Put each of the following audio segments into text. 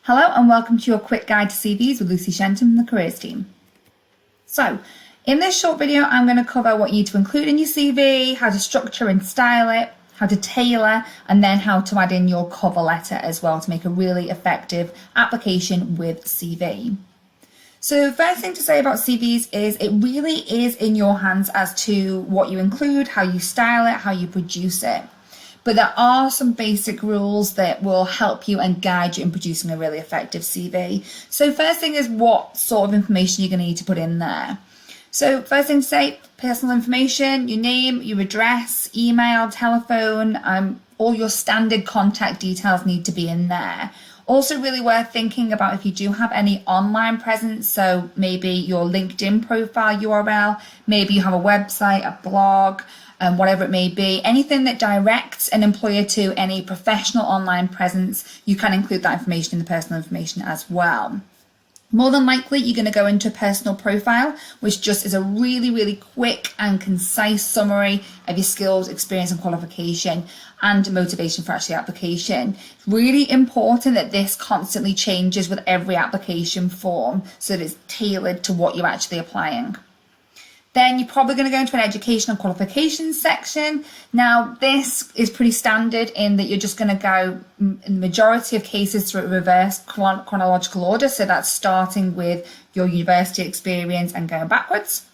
Hello and welcome to your quick guide to CVs with Lucy Shenton from the careers team. So in this short video, I'm going to cover what you need to include in your CV, how to structure and style it, how to tailor, and then how to add in your cover letter as well to make a really effective application with CV. So first thing to say about CVs is it really is in your hands as to what you include, how you style it, how you produce it. But there are some basic rules that will help you and guide you in producing a really effective CV. So first thing is what sort of information you're going to need to put in there. So first thing to say, personal information, your name, your address, email, telephone, all your standard contact details need to be in there. Also really worth thinking about if you do have any online presence, so maybe your LinkedIn profile URL, maybe you have a website, a blog, whatever it may be, anything that directs an employer to any professional online presence, you can include that information in the personal information as well. More than likely, you're going to go into a personal profile, which just is a really quick and concise summary of your skills, experience and qualification and motivation for actually application. It's really important that this constantly changes with every application form so that it's tailored to what you're actually applying. Then you're probably going to go into an educational qualifications section. Now, this is pretty standard in that you're just going to go, in the majority of cases, through a reverse chronological order. So that's starting with your university experience and going backwards.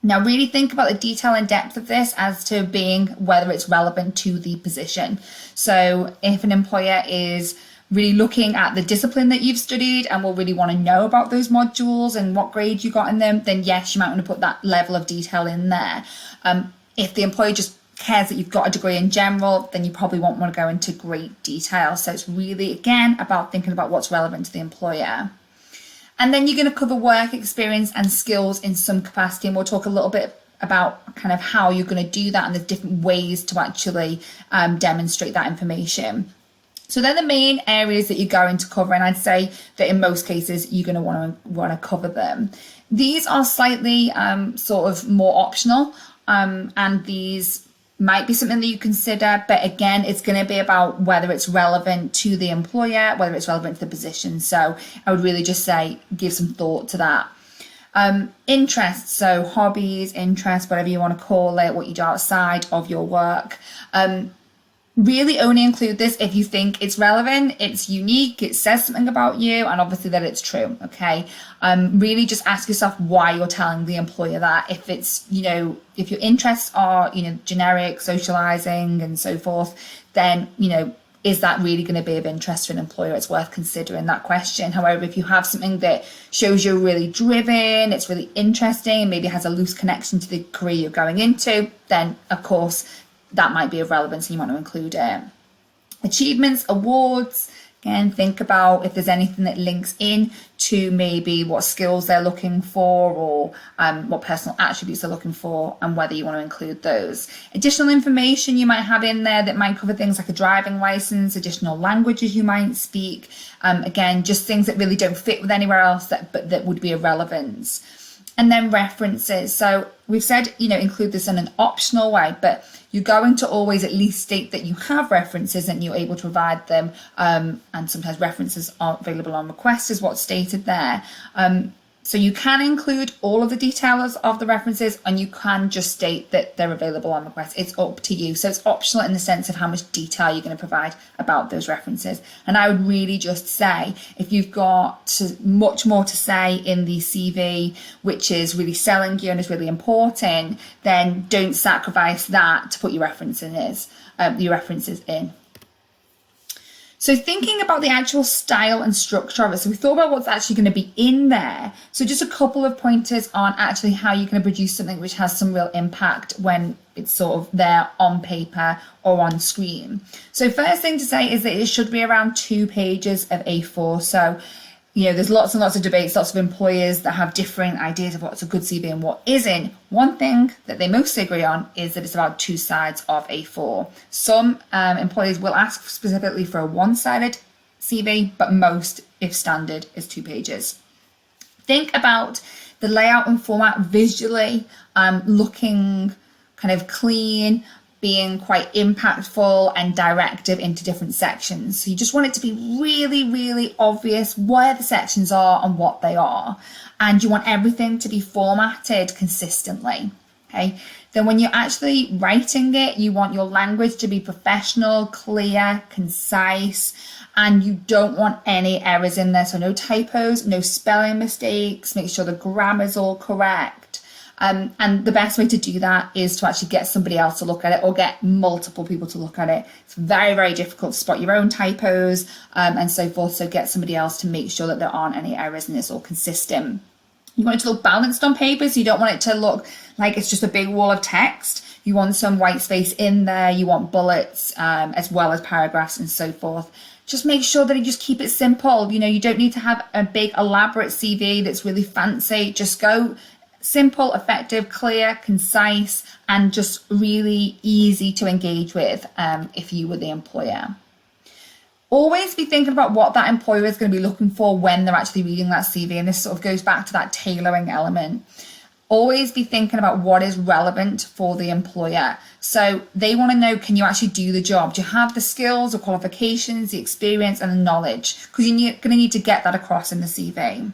Now, really think about the detail and depth of this as to being whether it's relevant to the position. So if an employer is really looking at the discipline that you've studied and will really want to know about those modules and what grade you got in them, then yes, you might want to put that level of detail in there. If the employer just cares that you've got a degree in general, then you probably won't want to go into great detail. So it's really, again, about thinking about what's relevant to the employer. And then you're going to cover work experience and skills in some capacity, and we'll talk a little bit about kind of how you're going to do that and the different ways to actually demonstrate that information. So they're the main areas that you're going to cover, and I'd say that in most cases you're going to want to cover them. These are slightly sort of more optional, and these might be something that you consider, but again, it's going to be about whether it's relevant to the employer, whether it's relevant to the position. So I would really just say give some thought to that. Interests, so hobbies, interests, whatever you want to call it, what you do outside of your work. Really only include this if you think it's relevant, it's unique, it says something about you, and obviously that it's true, okay? Really just ask yourself why you're telling the employer that. If it's, if your interests are, generic, socializing and so forth, then, is that really going to be of interest to an employer? It's worth considering that question. However, if you have something that shows you're really driven, it's really interesting, maybe has a loose connection to the career you're going into, then of course, that might be of relevance and you want to include it. Achievements, awards, again, think about if there's anything that links in to maybe what skills they're looking for or what personal attributes they're looking for and whether you want to include those. Additional information you might have in there that might cover things like a driving license, additional languages you might speak. Again, just things that really don't fit with anywhere else but that would be of relevance. And then references. So we've said, include this in an optional way, but you're going to always at least state that you have references and you're able to provide them. And sometimes references aren't available on request is what's stated there. So you can include all of the details of the references and you can just state that they're available on request. It's up to you. So it's optional in the sense of how much detail you're going to provide about those references. And I would really just say, if you've got much more to say in the CV, which is really selling you and is really important, then don't sacrifice that to put your references in. So thinking about the actual style and structure of it, so we thought about what's actually going to be in there. So just a couple of pointers on actually how you're going to produce something which has some real impact when it's sort of there on paper or on screen. So first thing to say is that it should be around 2 pages of A4. So there's lots and lots of debates, lots of employers that have different ideas of what's a good CV and what isn't. One thing that they mostly agree on is that it's about 2 sides of A4. Some employers will ask specifically for a 1-sided CV, but most, if standard, is 2 pages. Think about the layout and format visually, looking kind of clean, being quite impactful and directive into different sections. So you just want it to be really, really obvious where the sections are and what they are. And you want everything to be formatted consistently. Okay. Then when you're actually writing it, you want your language to be professional, clear, concise, and you don't want any errors in there. So no typos, no spelling mistakes, make sure the grammar's all correct. And the best way to do that is to actually get somebody else to look at it or get multiple people to look at it. It's very, very difficult to spot your own typos and so forth. So get somebody else to make sure that there aren't any errors and it's all consistent. You want it to look balanced on paper, so you don't want it to look like it's just a big wall of text. You want some white space in there. You want bullets as well as paragraphs and so forth. Just make sure that you just keep it simple. You know, you don't need to have a big elaborate CV that's really fancy. Just go simple, effective, clear, concise, and just really easy to engage with if you were the employer. Always be thinking about what that employer is going to be looking for when they're actually reading that CV. And this sort of goes back to that tailoring element. Always be thinking about what is relevant for the employer. So they want to know, can you actually do the job? Do you have the skills, the qualifications, the experience, and the knowledge? Because you're going to need to get that across in the CV.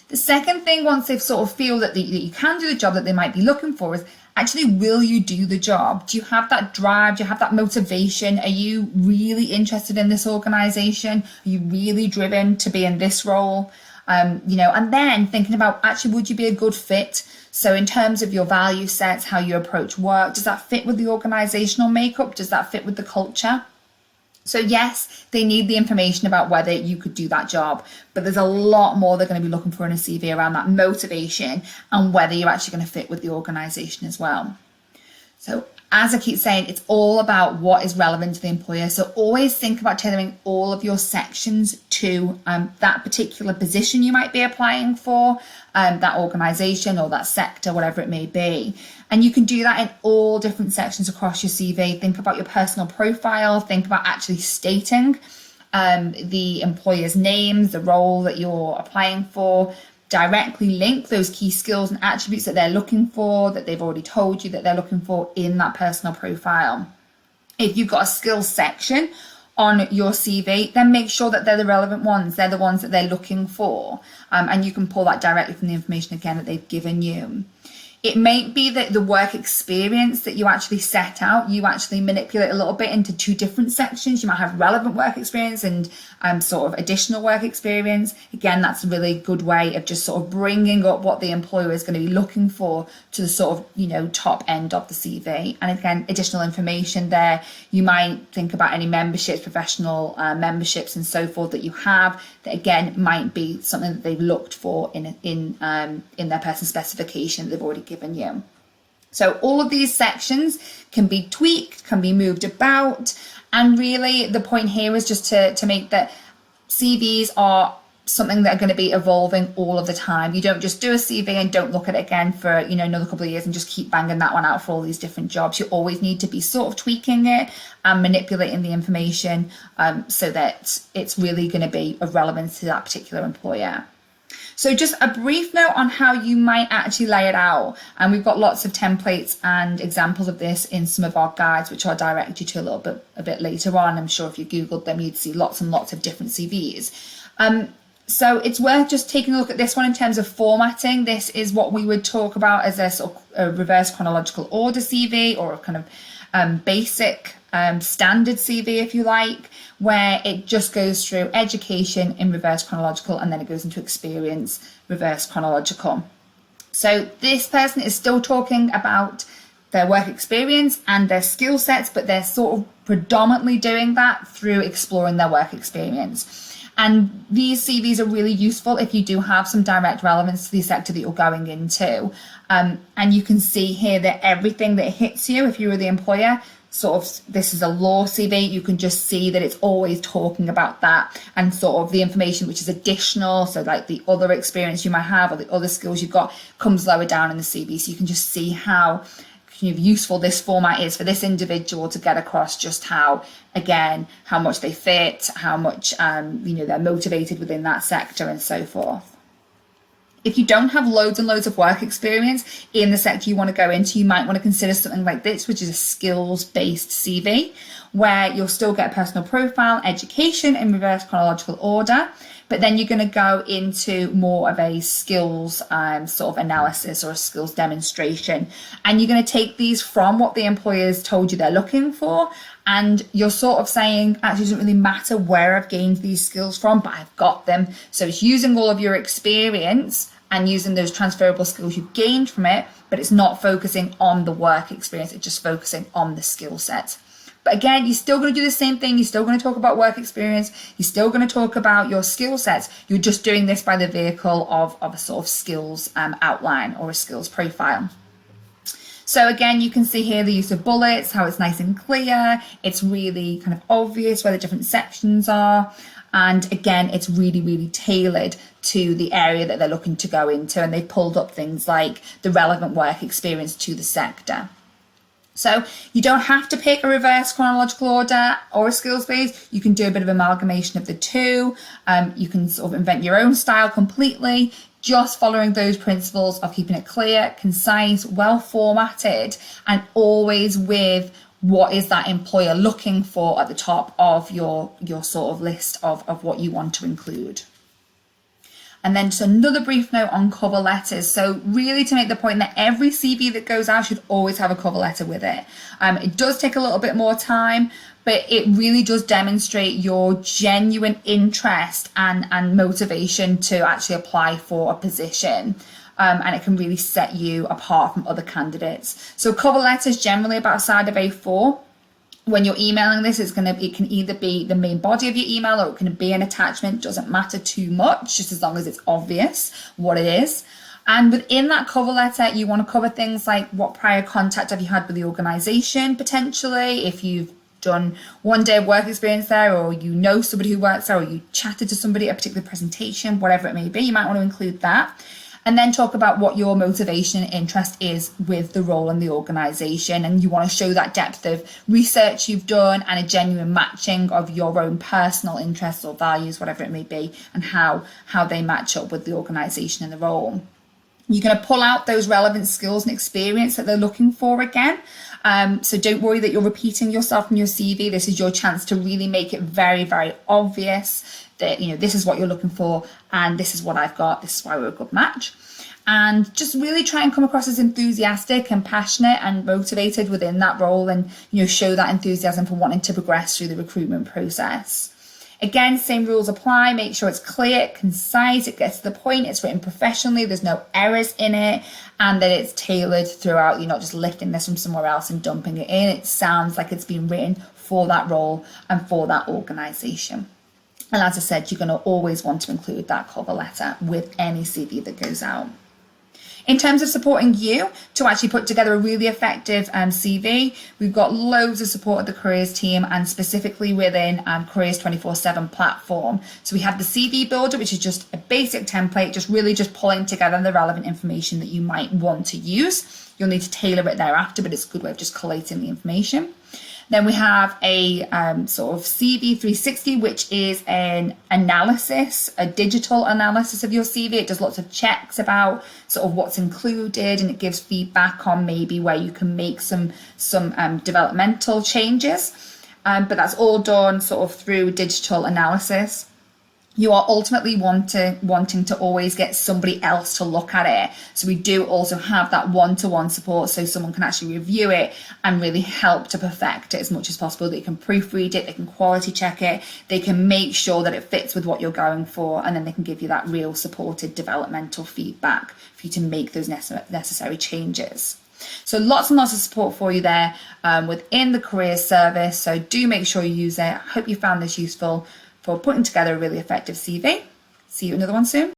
The second thing, once they sort of feel that you can do the job that they might be looking for, is actually, will you do the job? Do you have that drive? Do you have that motivation? Are you really interested in this organization? Are you really driven to be in this role? You know, and then thinking about, actually, would you be a good fit? So in terms of your value sets, how you approach work, does that fit with the organizational makeup? Does that fit with the culture? So yes, they need the information about whether you could do that job, but there's a lot more they're going to be looking for in a CV around that motivation and whether you're actually going to fit with the organization as well. So as I keep saying, it's all about what is relevant to the employer. So always think about tailoring all of your sections to that particular position you might be applying for, that organization or that sector, whatever it may be. And you can do that in all different sections across your CV. Think about your personal profile. Think about actually stating the employer's names, the role that you're applying for. Directly link those key skills and attributes that they're looking for, that they've already told you that they're looking for in that personal profile. If you've got a skills section on your CV, then make sure that they're the relevant ones. They're the ones that they're looking for. And you can pull that directly from the information again that they've given you. It may be that the work experience that you actually set out, you actually manipulate a little bit into two different sections. You might have relevant work experience and sort of additional work experience. Again, that's a really good way of just sort of bringing up what the employer is going to be looking for to the sort of, you know, top end of the CV. And again, additional information there. You might think about any memberships, professional memberships and so forth that you have that again might be something that they've looked for in their person specification that they've already given you. So all of these sections can be tweaked, can be moved about, and really the point here is just to make that CVs are something that are going to be evolving all of the time. You don't just do a CV and don't look at it again for, you know, another couple of years and just keep banging that one out for all these different jobs. You always need to be sort of tweaking it and manipulating the information so that it's really going to be of relevance to that particular employer. So just a brief note on how you might actually lay it out. And we've got lots of templates and examples of this in some of our guides, which I'll direct you to a bit later on. I'm sure if you Googled them, you'd see lots and lots of different CVs. So it's worth just taking a look at this one in terms of formatting. This is what we would talk about as a sort of a reverse chronological order CV, or a kind of basic standard CV, if you like, where it just goes through education in reverse chronological and then it goes into experience reverse chronological. So this person is still talking about their work experience and their skill sets, but they're sort of predominantly doing that through exploring their work experience. And these CVs are really useful if you do have some direct relevance to the sector that you're going into. And you can see here that everything that hits you, if you were the employer, sort of, this is a law CV, you can just see that it's always talking about that, and sort of the information which is additional, so like the other experience you might have or the other skills you've got, comes lower down in the CV. So you can just see how kind of useful this format is for this individual to get across just how, again, how much they fit, how much they're motivated within that sector and so forth. If you don't have loads and loads of work experience in the sector you want to go into, you might want to consider something like this, which is a skills-based CV, where you'll still get a personal profile, education in reverse chronological order, but then you're going to go into more of a skills sort of analysis or a skills demonstration. And you're going to take these from what the employers told you they're looking for. And you're sort of saying, actually, it doesn't really matter where I've gained these skills from, but I've got them. So it's using all of your experience and using those transferable skills you've gained from it, but it's not focusing on the work experience. It's just focusing on the skill set. But again, you're still going to do the same thing. You're still going to talk about work experience. You're still going to talk about your skill sets. You're just doing this by the vehicle of a sort of skills outline or a skills profile. So again, you can see here the use of bullets, how it's nice and clear. It's really kind of obvious where the different sections are. And again, it's really, really tailored to the area that they're looking to go into. And they've pulled up things like the relevant work experience to the sector. So you don't have to pick a reverse chronological order or a skills base. You can do a bit of amalgamation of the two. You can sort of invent your own style completely, just following those principles of keeping it clear, concise, well formatted, and always with what is that employer looking for at the top of your sort of list of what you want to include. And then just another brief note on cover letters. So really to make the point that every CV that goes out should always have a cover letter with it. It does take a little bit more time, but it really does demonstrate your genuine interest and motivation to actually apply for a position. And it can really set you apart from other candidates. So cover letter is generally about a side of A4. When you're emailing this, it can either be the main body of your email or it can be an attachment. Doesn't matter too much, just as long as it's obvious what it is. And within that cover letter, you want to cover things like what prior contact have you had with the organisation, potentially, if you've done one day of work experience there, or you know somebody who works there, or you chatted to somebody at a particular presentation, whatever it may be, you might want to include that. And then talk about what your motivation and interest is with the role in the organisation. And you want to show that depth of research you've done and a genuine matching of your own personal interests or values, whatever it may be, and how they match up with the organisation and the role. You're going to pull out those relevant skills and experience that they're looking for again. So don't worry that you're repeating yourself in your CV. This is your chance to really make it very, very obvious that, you know, this is what you're looking for and this is what I've got. This is why we're a good match. And just really try and come across as enthusiastic and passionate and motivated within that role, and, you know, show that enthusiasm for wanting to progress through the recruitment process. Again, same rules apply. Make sure it's clear, concise, it gets to the point, it's written professionally, there's no errors in it, and that it's tailored throughout. You're not just lifting this from somewhere else and dumping it in. It sounds like it's been written for that role and for that organisation. And as I said, you're going to always want to include that cover letter with any CV that goes out. In terms of supporting you to actually put together a really effective CV, we've got loads of support at the Careers team, and specifically within Careers 24/7 platform. So we have the CV builder, which is just a basic template, just pulling together the relevant information that you might want to use. You'll need to tailor it thereafter, but it's a good way of just collating the information. Then we have a sort of CV 360, which is an analysis, a digital analysis of your CV. It does lots of checks about sort of what's included, and it gives feedback on maybe where you can make some developmental changes. But that's all done sort of through digital analysis. You are ultimately wanting to always get somebody else to look at it. So we do also have that one-to-one support, so someone can actually review it and really help to perfect it as much as possible. They can proofread it, they can quality check it, they can make sure that it fits with what you're going for, and then they can give you that real supported developmental feedback for you to make those necessary changes. So lots and lots of support for you there within the careers service. So do make sure you use it. I hope you found this useful for putting together a really effective CV. See you in another one soon.